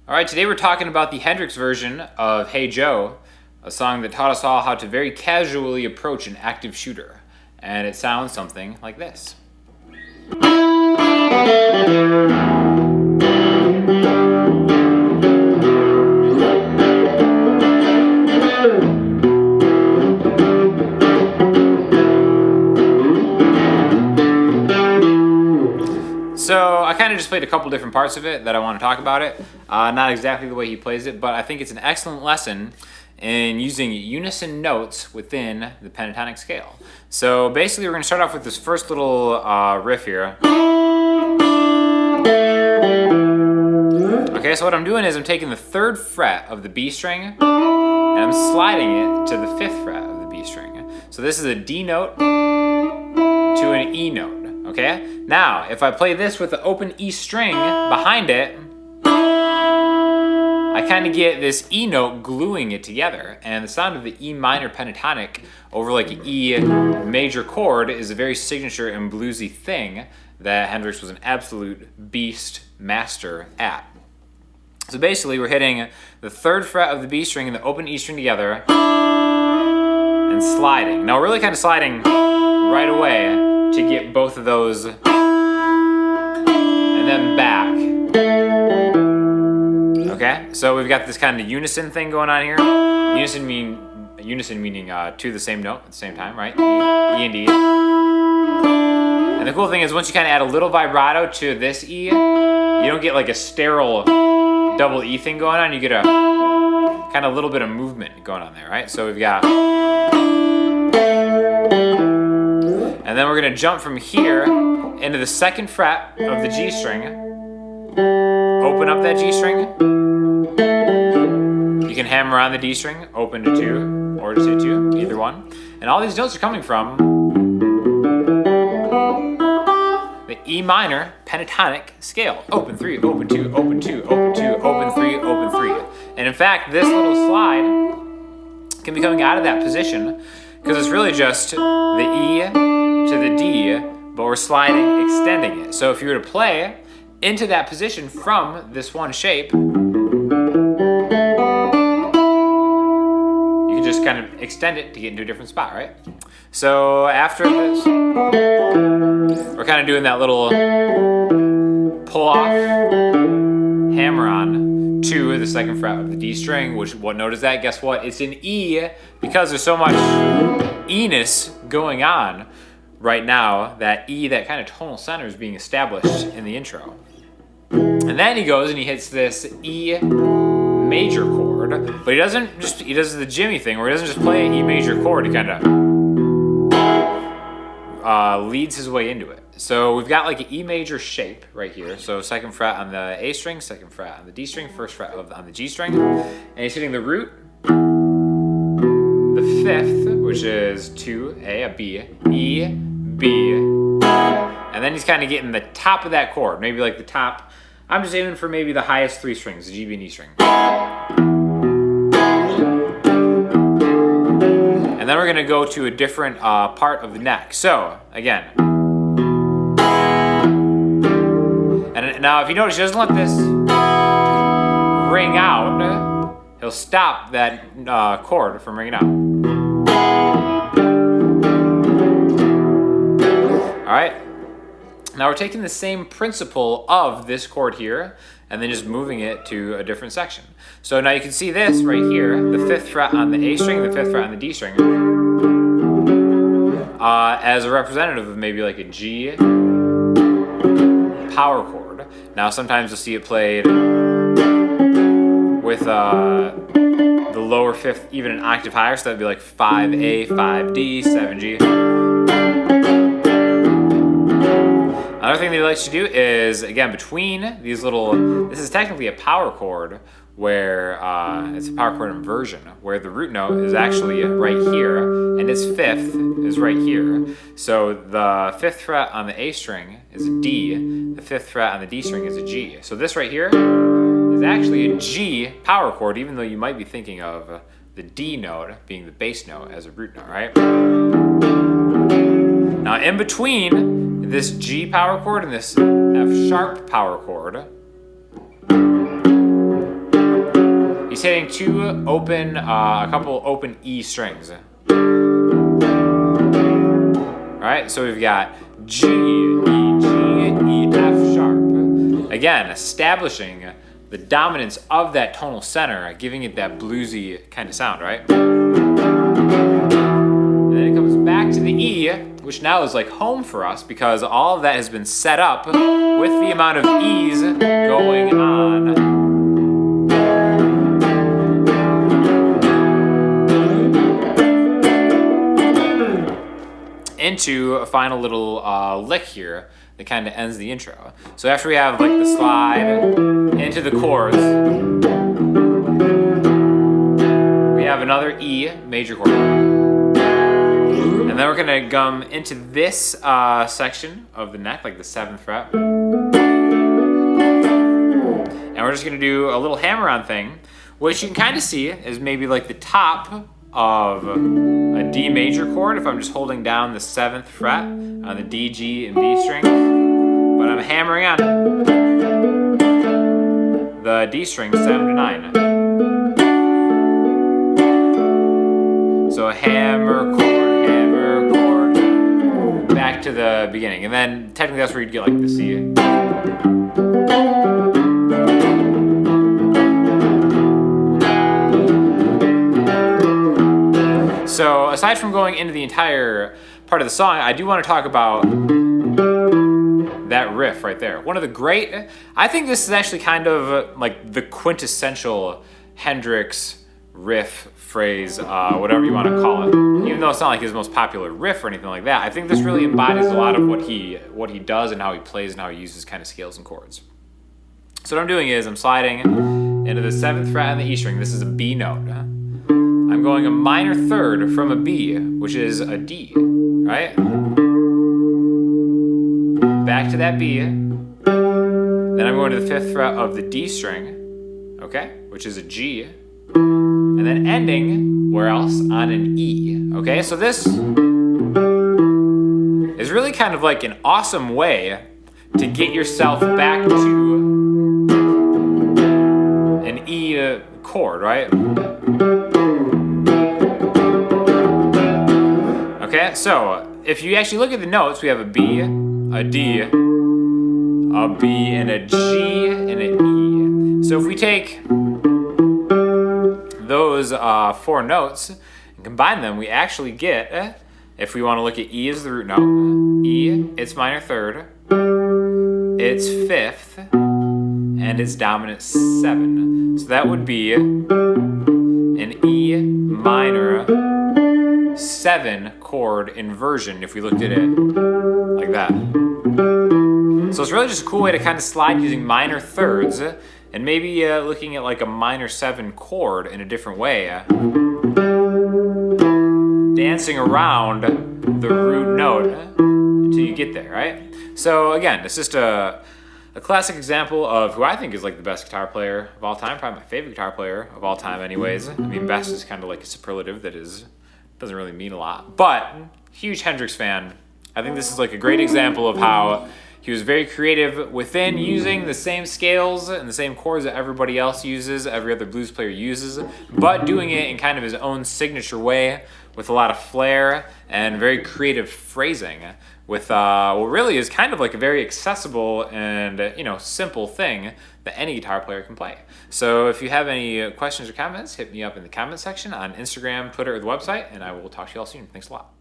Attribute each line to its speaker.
Speaker 1: All right, today we're talking about the Hendrix version of Hey Joe, a song that taught us all how to very casually approach an active shooter. And it sounds something like this. So I kind of just played a couple different parts of it that I want to talk about it. Not exactly the way he plays it, but I think it's an excellent lesson in using unison notes within the pentatonic scale. So basically we're going to start off with this first little riff here. Okay, so what I'm doing is I'm taking the 3rd fret of the B string and I'm sliding it to the 5th fret of the B string. So this is a D note to an E note. Okay, now if I play this with the open E string behind it, I kind of get this E note gluing it together, and the sound of the E minor pentatonic over like an E major chord is a very signature and bluesy thing that Hendrix was an absolute beast master at. So basically we're hitting the 3rd fret of the B string and the open E string together and sliding. Now we're really kind of sliding right away to get both of those and then back. Okay, so we've got this kind of unison thing going on here. Unison meaning to the same note at the same time, right? E and D. And the cool thing is once you kind of add a little vibrato to this E, you don't get like a sterile double E thing going on. You get a kind of little bit of movement going on there, right? So we've got, and then we're gonna jump from here into the 2nd fret of the G string. Open up that G string. You can hammer on the D string, open to 2, or just hit 2, either one. And all these notes are coming from the E minor pentatonic scale. Open 3, open 2, open 2, open 2, open 3, open 3. And in fact, this little slide can be coming out of that position because it's really just the E to the D, but we're sliding, extending it. So if you were to play into that position from this one shape, you can just kind of extend it to get into a different spot, right? So after this, we're kind of doing that little pull off, hammer on to the 2nd fret of the D string, which, what note is that? Guess what? It's an E because there's so much E-ness going on right now. That E, that kind of tonal center, is being established in the intro. And then he goes and he hits this E major chord, but he does the Jimi thing where he doesn't just play an E major chord, he kind of leads his way into it. So we've got like an E major shape right here. So 2nd fret on the A string, 2nd fret on the D string, 1st fret on the G string, and he's hitting the root, the 5th, which is 2, a B, E, B, and then he's kind of getting the top of that chord, maybe like the top. I'm just aiming for maybe the highest 3 strings, the G, B, and E string. And then we're gonna go to a different part of the neck. So again, and now if you notice, he doesn't let this ring out. He'll stop that chord from ringing out. All right. Now we're taking the same principle of this chord here and then just moving it to a different section. So now you can see this right here, the 5th fret on the A string, the 5th fret on the D string, as a representative of maybe like a G power chord. Now sometimes you'll see it played with the lower 5th, even an octave higher, so that'd be like 5A, 5D, 7G. Another thing that he likes to do is, again, between these little, this is technically a power chord where it's a power chord inversion, where the root note is actually right here and its 5th is right here. So the 5th fret on the A string is a D, the 5th fret on the D string is a G. So this right here is actually a G power chord, even though you might be thinking of the D note being the bass note as a root note, right? Now in between this G power chord and this F sharp power chord, he's hitting two open, a couple open E strings. Alright, so we've got G, E, G, E, F sharp. Again, establishing the dominance of that tonal center, giving it that bluesy kind of sound, right? And then it comes back to the E, which now is like home for us because all of that has been set up with the amount of E's going on. Into a final little lick here that kind of ends the intro. So after we have like the slide into the chords, we have another E major chord. And then we're gonna come into this section of the neck, like the 7th fret. And we're just gonna do a little hammer-on thing, which you can kind of see is maybe like the top of a D major chord if I'm just holding down the 7th fret on the D, G, and B strings. But I'm hammering on the D strings 7 to 9. So a hammer, chord, back to the beginning. And then technically that's where you'd get like the C. So aside from going into the entire part of the song, I do want to talk about that riff right there. One of the great, I think this is actually kind of like the quintessential Hendrix riff, phrase, whatever you want to call it. Even though it's not like his most popular riff or anything like that, I think this really embodies a lot of what he does and how he plays and how he uses kind of scales and chords. So what I'm doing is I'm sliding into the 7th fret on the E string. This is a B note. I'm going a minor third from a B, which is a D, right? Back to that B. Then I'm going to the 5th fret of the D string, okay? Which is a G. And then ending, where else? On an E, okay? So this is really kind of like an awesome way to get yourself back to an E chord, right? Okay, so if you actually look at the notes, we have a B, a D, a B, and a G, and an E. So if we take those 4 notes and combine them, we actually get, if we want to look at E as the root note, E, its minor third, its 5th, and its dominant 7. So that would be an E minor 7 chord inversion if we looked at it like that. So it's really just a cool way to kind of slide using minor thirds and maybe looking at like a minor 7 chord in a different way. Dancing around the root note until you get there, right? So again, it's just a classic example of who I think is like the best guitar player of all time, probably my favorite guitar player of all time anyways. I mean, best is kind of like a superlative that doesn't really mean a lot, but huge Hendrix fan. I think this is like a great example of how he was very creative within using the same scales and the same chords that everybody else uses, every other blues player uses, but doing it in kind of his own signature way with a lot of flair and very creative phrasing with what really is kind of like a very accessible and simple thing that any guitar player can play. So if you have any questions or comments, hit me up in the comment section on Instagram, Twitter, or the website, and I will talk to you all soon. Thanks a lot.